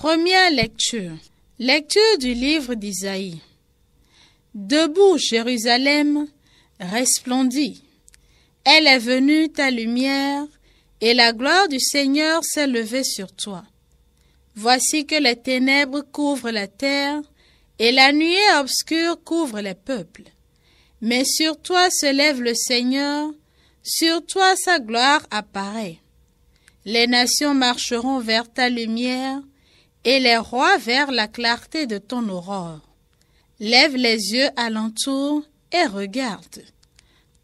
Première lecture. Lecture du livre d'Isaïe. Debout, Jérusalem, resplendis. Elle est venue ta lumière, et la gloire du Seigneur s'est levée sur toi. Voici que les ténèbres couvrent la terre, et la nuée obscure couvre les peuples. Mais sur toi se lève le Seigneur, sur toi sa gloire apparaît. Les nations marcheront vers ta lumière, et les rois vers la clarté de ton aurore. Lève les yeux alentour et regarde.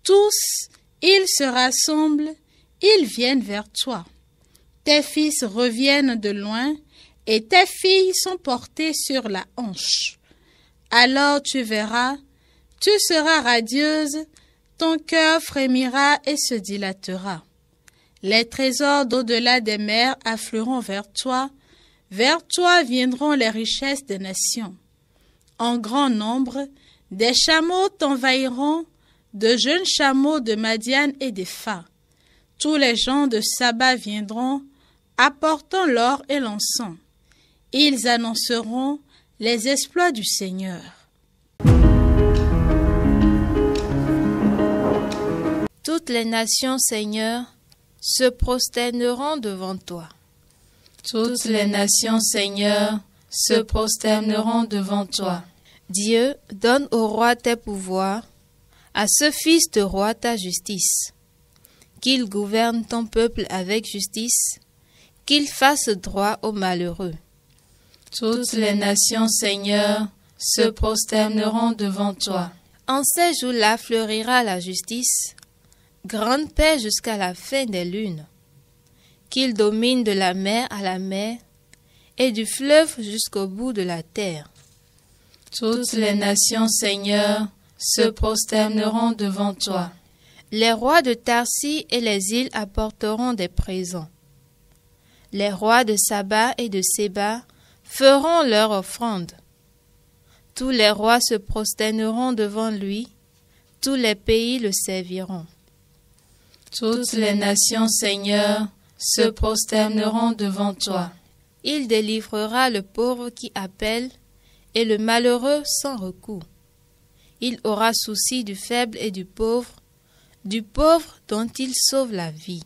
Tous, ils se rassemblent, ils viennent vers toi. Tes fils reviennent de loin, et tes filles sont portées sur la hanche. Alors tu verras, tu seras radieuse, ton cœur frémira et se dilatera. Les trésors d'au-delà des mers afflueront vers toi viendront les richesses des nations. En grand nombre, des chameaux t'envahiront, de jeunes chameaux de Madian et d'Epha. Tous les gens de Saba viendront, apportant l'or et l'encens. Ils annonceront les exploits du Seigneur. Toutes les nations, Seigneur, se prosterneront devant toi. Toutes les nations, Seigneur, se prosterneront devant toi. Dieu, donne au roi tes pouvoirs, à ce fils de roi ta justice. Qu'il gouverne ton peuple avec justice, qu'il fasse droit aux malheureux. Toutes les nations, Seigneur, se prosterneront devant toi. En ces jours-là fleurira la justice, grande paix jusqu'à la fin des lunes. Qu'il domine de la mer à la mer et du fleuve jusqu'au bout de la terre. Toutes les nations, Seigneur, se prosterneront devant toi. Les rois de Tarsis et les îles apporteront des présents. Les rois de Saba et de Séba feront leur offrande. Tous les rois se prosterneront devant lui, tous les pays le serviront. Toutes les nations, Seigneur, se prosterneront devant toi. Il délivrera le pauvre qui appelle et le malheureux sans recours. Il aura souci du faible et du pauvre dont il sauve la vie.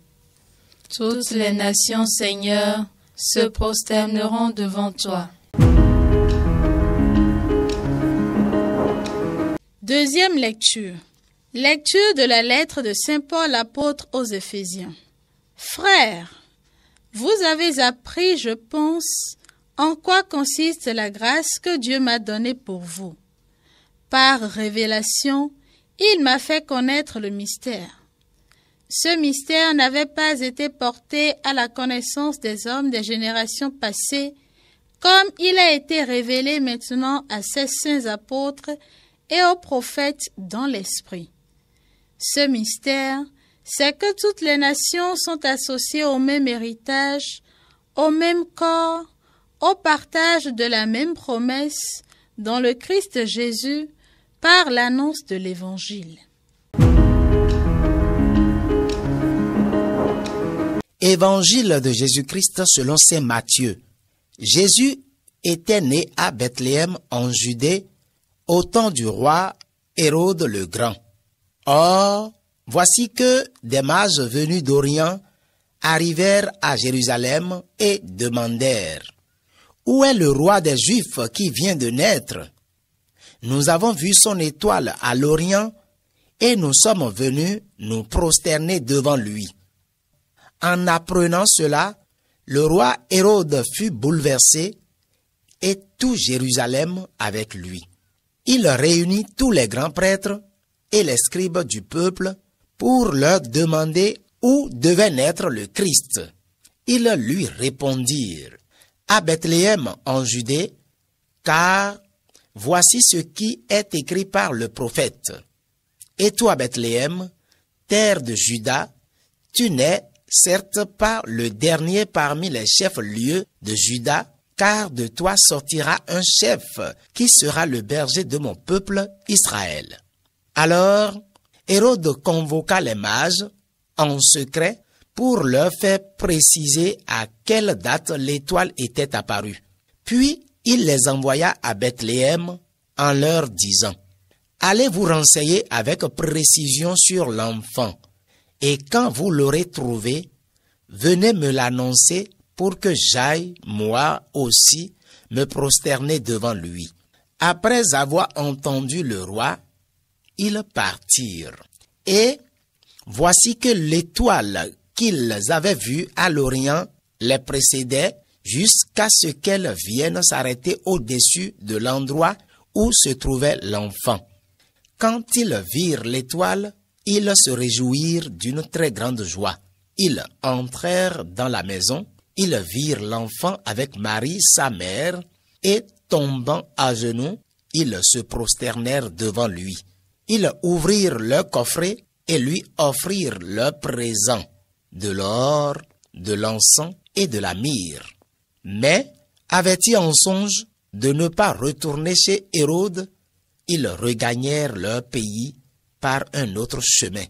Toutes les nations, Seigneur, se prosterneront devant toi. Deuxième lecture. Lecture de la lettre de Saint Paul apôtre aux Éphésiens. Frères, vous avez appris, je pense, en quoi consiste la grâce que Dieu m'a donnée pour vous. Par révélation, il m'a fait connaître le mystère. Ce mystère n'avait pas été porté à la connaissance des hommes des générations passées, comme il a été révélé maintenant à ses saints apôtres et aux prophètes dans l'esprit. Ce mystère, c'est que toutes les nations sont associées au même héritage, au même corps, au partage de la même promesse dans le Christ Jésus par l'annonce de l'Évangile. Évangile de Jésus-Christ selon saint Matthieu. Jésus était né à Bethléem en Judée au temps du roi Hérode le Grand. Or, voici que des mages venus d'Orient arrivèrent à Jérusalem et demandèrent: Où est le roi des Juifs qui vient de naître? Nous avons vu son étoile à l'Orient et nous sommes venus nous prosterner devant lui. En apprenant cela, le roi Hérode fut bouleversé et tout Jérusalem avec lui. Il réunit tous les grands prêtres et les scribes du peuple pour leur demander où devait naître le Christ. Ils lui répondirent: à Bethléem en Judée, car voici ce qui est écrit par le prophète. Et toi, Bethléem, terre de Juda, tu n'es certes pas le dernier parmi les chefs-lieux de Juda, car de toi sortira un chef qui sera le berger de mon peuple Israël. Alors, Hérode convoqua les mages en secret pour leur faire préciser à quelle date l'étoile était apparue. Puis il les envoya à Bethléem en leur disant, « Allez vous renseigner avec précision sur l'enfant, et quand vous l'aurez trouvé, venez me l'annoncer pour que j'aille, moi aussi, me prosterner devant lui. » Après avoir entendu le roi, ils partirent. Et voici que l'étoile qu'ils avaient vue à l'Orient les précédait jusqu'à ce qu'elle vienne s'arrêter au-dessus de l'endroit où se trouvait l'enfant. Quand ils virent l'étoile, ils se réjouirent d'une très grande joie. Ils entrèrent dans la maison, ils virent l'enfant avec Marie, sa mère, et tombant à genoux, ils se prosternèrent devant lui. Ils ouvrirent leur coffret et lui offrirent leurs présents, de l'or, de l'encens et de la myrrhe. Mais, avertis en songe de ne pas retourner chez Hérode, ils regagnèrent leur pays par un autre chemin.